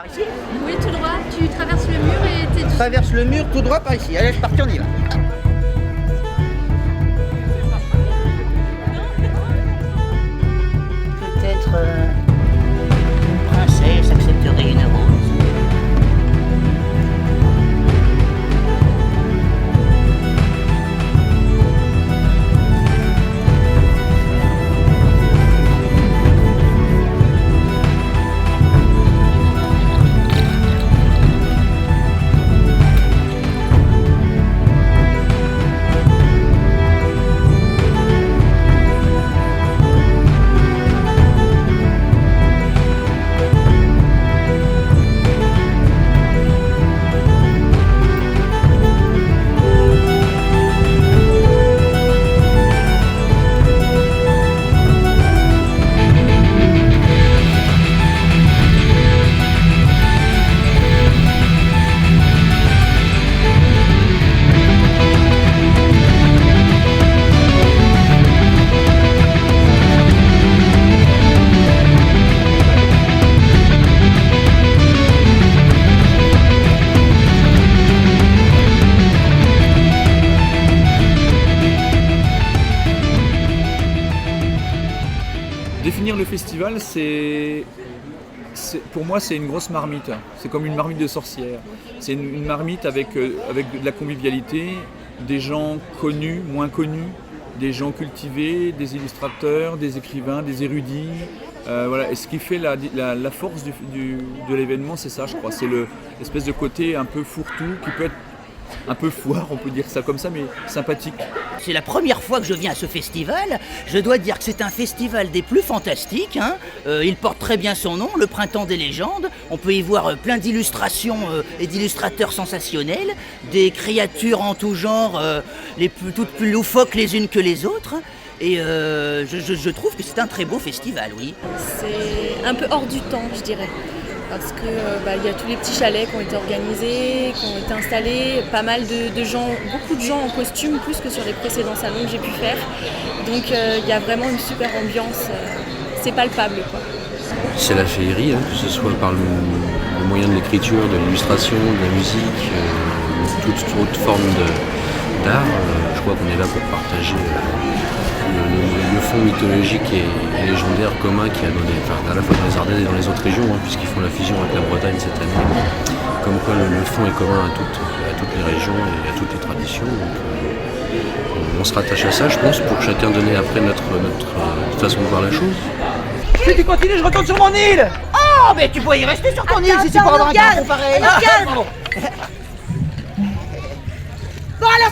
Par ici? Oui, tout droit, tu traverses le mur et t'es... On traverse le mur tout droit par ici. Allez, je parti, on y va. Peut-être une princesse accepterait une rose. Définir le festival, pour moi, c'est une grosse marmite. C'est comme une marmite de sorcière. C'est une marmite avec de la convivialité, des gens connus, moins connus, des gens cultivés, des illustrateurs, des écrivains, des érudits. Voilà. Et ce qui fait la force de l'événement, c'est ça, je crois. C'est l'espèce de côté un peu fourre-tout qui peut être un peu foire, on peut dire ça comme ça, mais sympathique. C'est la première fois que je viens à ce festival. Je dois dire que c'est un festival des plus fantastiques. Il porte très bien son nom, le Printemps des légendes. On peut y voir plein d'illustrations et d'illustrateurs sensationnels, des créatures en tout genre, toutes plus loufoques les unes que les autres. Et je trouve que c'est un très beau festival, oui. C'est un peu hors du temps, je dirais. Parce que y a tous les petits chalets qui ont été organisés, qui ont été installés, pas mal de gens, beaucoup de gens en costume, plus que sur les précédents salons que j'ai pu faire. Donc il y a vraiment une super ambiance, c'est palpable, quoi. C'est la féerie, que ce soit par le moyen de l'écriture, de l'illustration, de la musique, toute autre forme d'art. Je crois qu'on est là pour partager le fond mythologique et légendaire commun qui a donné, à la fois dans les Ardennes et dans les autres régions, puisqu'ils font la fusion avec la Bretagne cette année. Comme quoi le fond est commun à toutes les régions et à toutes les traditions. Donc, on se rattache à ça, je pense, pour chacun donner après notre façon de voir la chose. Si tu continues, je retourne sur mon île. Oh, mais tu pourrais y rester sur ton île si c'est pour avoir un garçon pareil. Bon, alors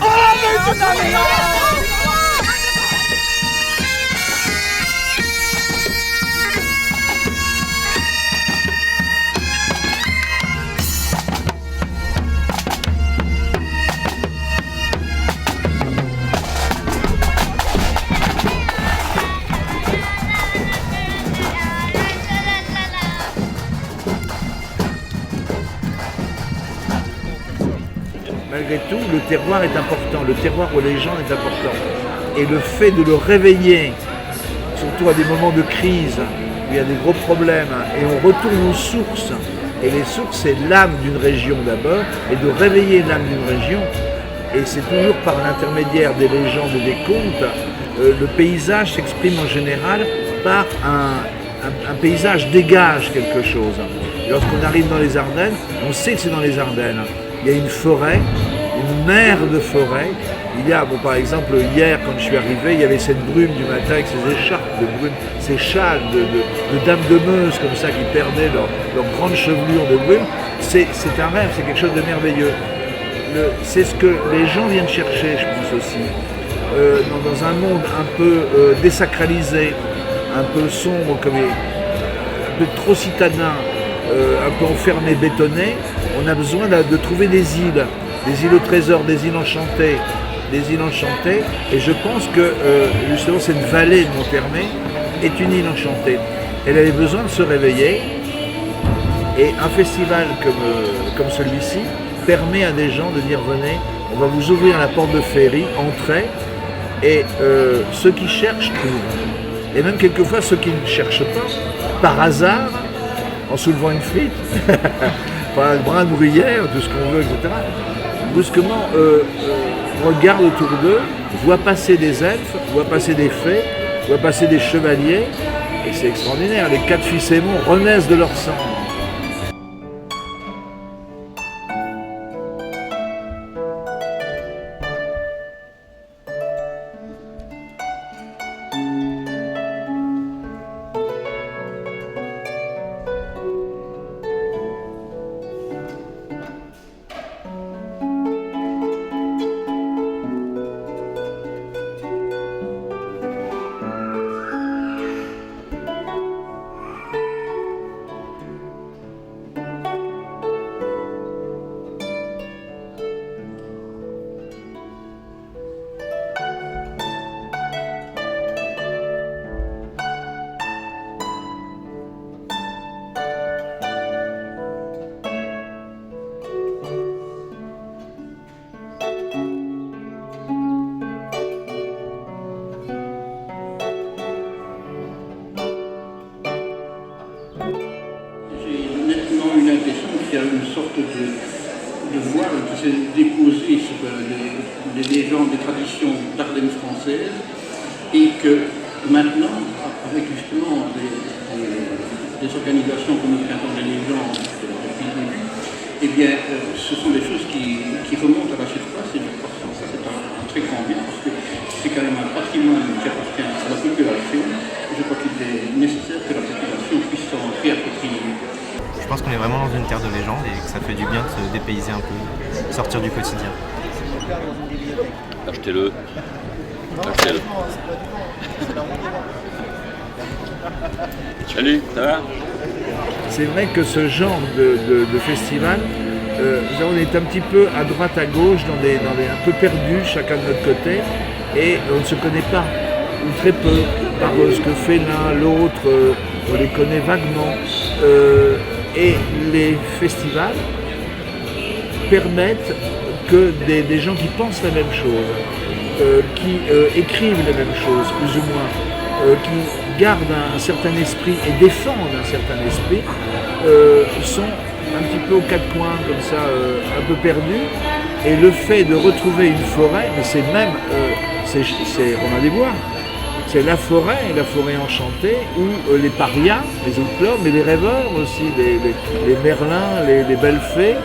malgré tout, le terroir est important, le terroir où les gens est important. Et le fait de le réveiller, surtout à des moments de crise, où il y a des gros problèmes, et on retourne aux sources, et les sources, c'est l'âme d'une région d'abord, et de réveiller l'âme d'une région, et c'est toujours par l'intermédiaire des légendes et des contes, le paysage s'exprime en général par un paysage dégage quelque chose. Et lorsqu'on arrive dans les Ardennes, on sait que c'est dans les Ardennes. Il y a une forêt, une mer de forêt. Il y a, par exemple, hier, quand je suis arrivé, il y avait cette brume du matin avec ces écharpes de brume, ces châles de dames de Meuse, comme ça, qui perdaient leur grande chevelure de brume. C'est un rêve, c'est quelque chose de merveilleux. C'est ce que les gens viennent chercher, je pense aussi. Dans un monde un peu désacralisé, un peu sombre, un peu trop citadin, un peu enfermé, bétonné, on a besoin de trouver des îles au trésor, des îles enchantées, et je pense que justement cette vallée de Montfermé est une île enchantée. Elle avait besoin de se réveiller, et un festival comme celui-ci permet à des gens de dire venez, on va vous ouvrir la porte de féerie, entrez, et ceux qui cherchent trouvent. Et même quelquefois ceux qui ne cherchent pas, par hasard, en soulevant une flûte, par un brin de bruyère, tout ce qu'on veut, etc. Brusquement, regarde autour d'eux, voit passer des elfes, voit passer des fées, voit passer des chevaliers, et c'est extraordinaire. Les 4 fils aimants renaissent de leur sang. Il y a une sorte de voile qui s'est déposé sur les légendes, les traditions d'Ardennes françaises, et que maintenant, avec justement des organisations comme le Printemps des légendes depuis le début, eh bien, ce sont des choses qui remontent à la surface, et je crois que ça c'est un très grand bien, parce que c'est quand même un patrimoine qui appartient à la population. Je crois qu'il est nécessaire que la population puisse s'en réapproprier. Je pense qu'on est vraiment dans une terre de légende et que ça fait du bien de se dépayser un peu, sortir du quotidien. Achetez-le. Achetez-le. Salut, ça va? C'est vrai que ce genre de festival, on est un petit peu à droite, à gauche, dans des un peu perdus, chacun de notre côté, et on ne se connaît pas, ou très peu, par ce que fait l'un, l'autre, on les connaît vaguement. Et les festivals permettent que des gens qui pensent la même chose, qui écrivent les mêmes choses, plus ou moins, qui gardent un certain esprit et défendent un certain esprit, sont un petit peu aux 4 coins, comme ça, un peu perdus. Et le fait de retrouver une forêt, mais c'est même, on a des bois. C'est la forêt enchantée, où les parias, les outlaws, mais les rêveurs aussi, les merlins, les belles fées,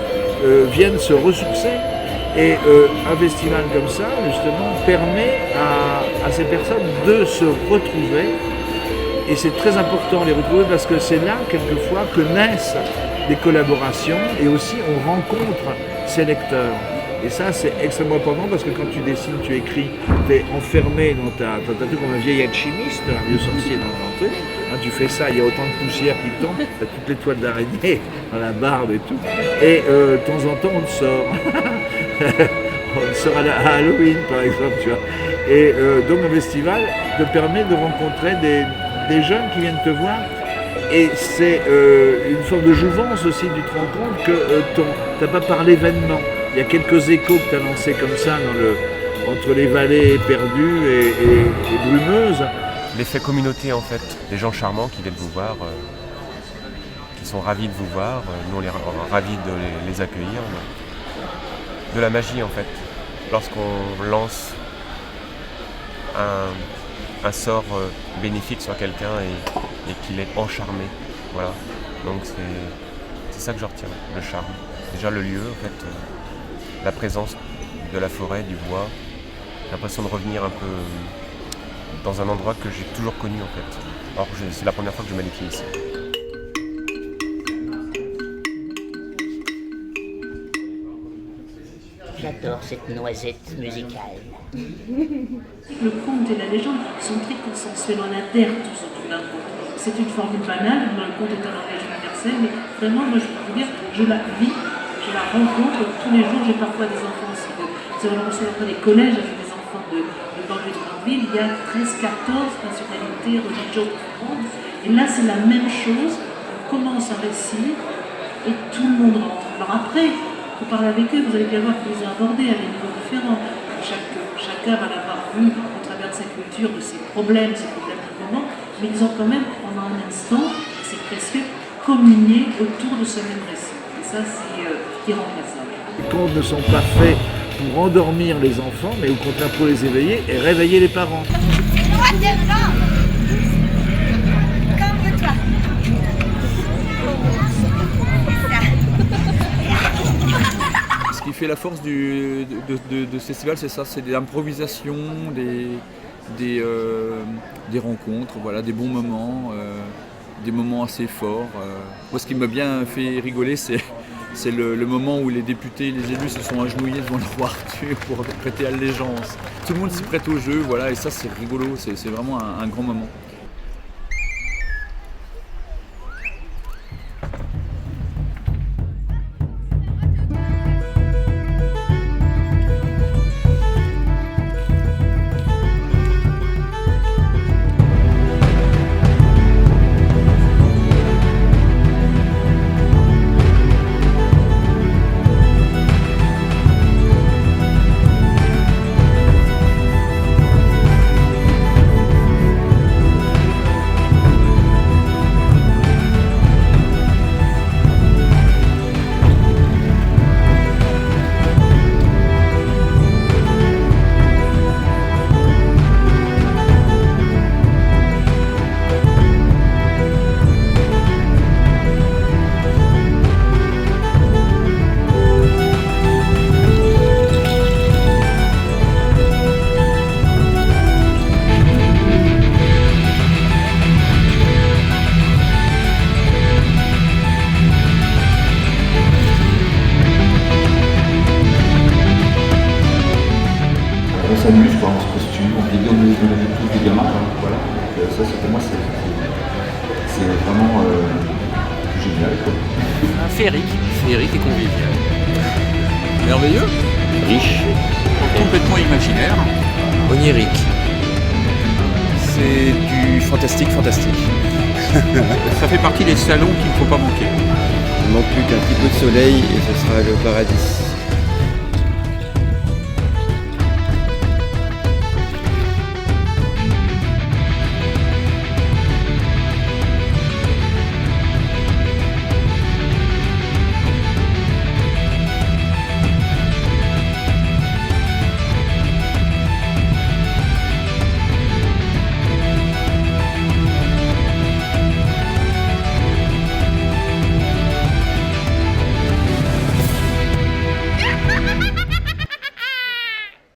viennent se ressourcer. Et un festival comme ça, justement, permet à ces personnes de se retrouver. Et c'est très important de les retrouver parce que c'est là, quelquefois, que naissent des collaborations et aussi on rencontre ses lecteurs. Et ça, c'est extrêmement important parce que quand tu dessines, tu écris, tu es enfermé dans ta truc comme un vieil alchimiste, un vieux sorcier dans un truc. Hein, tu fais ça, il y a autant de poussière qui tombe, tu as toutes les toiles d'araignée dans la barbe et tout. Et de temps en temps, on te sort. On te sort à Halloween, par exemple, tu vois. Et donc, un festival te permet de rencontrer des jeunes qui viennent te voir. Et c'est une forme de jouvence aussi, tu te rends compte que tu n'as pas parlé vainement. Il y a quelques échos que tu as lancés comme ça entre les vallées perdues et brumeuses. L'effet communauté en fait, des gens charmants qui viennent vous voir, qui sont ravis de vous voir, nous on est ravis de les accueillir. De la magie en fait, lorsqu'on lance un sort bénéfique sur quelqu'un et qu'il est encharmé, voilà. Donc c'est ça que je retiens, le charme. Déjà le lieu en fait. La présence de la forêt, du bois, j'ai l'impression de revenir un peu dans un endroit que j'ai toujours connu en fait. Alors que c'est la première fois que je mets les pieds ici. J'adore cette noisette musicale. Le conte et la légende sont très consensuels, on adhère tous autour d'un conte. C'est une formule banale, le conte est un langage universel, mais vraiment, moi je peux vous dire, je la vis. Je la rencontre tous les jours, j'ai parfois des enfants aussi. On reçoit des collèges avec des enfants de banlieue de grande ville, il y a 13-14 nationalités religieuses du monde. Et là, c'est la même chose. On commence un récit et tout le monde rentre. Alors après, il faut parler avec eux, vous allez bien voir qu'ils les ont abordés à des niveaux différents. Chacun va l'avoir vu au travers de sa culture, de ses problèmes du moment, mais ils ont quand même, pendant un instant, c'est précieux, communier autour de ce même récit. Et ça, c'est irremplaçable. Les contes ne sont pas faits pour endormir les enfants, mais au contraire pour les éveiller et réveiller les parents. Droite devant. Comme toi. Ce qui fait la force de ce festival, c'est ça, c'est des improvisations, des rencontres, voilà, des bons moments, des moments assez forts. Moi, ce qui m'a bien fait rigoler, c'est le moment où les députés, les élus se sont agenouillés devant le roi Arthur pour prêter allégeance. Tout le monde s'y prête au jeu, voilà, et ça c'est rigolo, c'est vraiment un grand moment. On s'amuse, on se costume, on est tous des gamins, voilà. Donc, ça, pour moi, c'est vraiment génial. Féerique et convivial. Merveilleux, Riche. complètement imaginaire. Onirique. C'est du fantastique. Ça fait partie des salons qu'il ne faut pas manquer. Il ne manque plus qu'un petit peu de soleil et ce sera le paradis.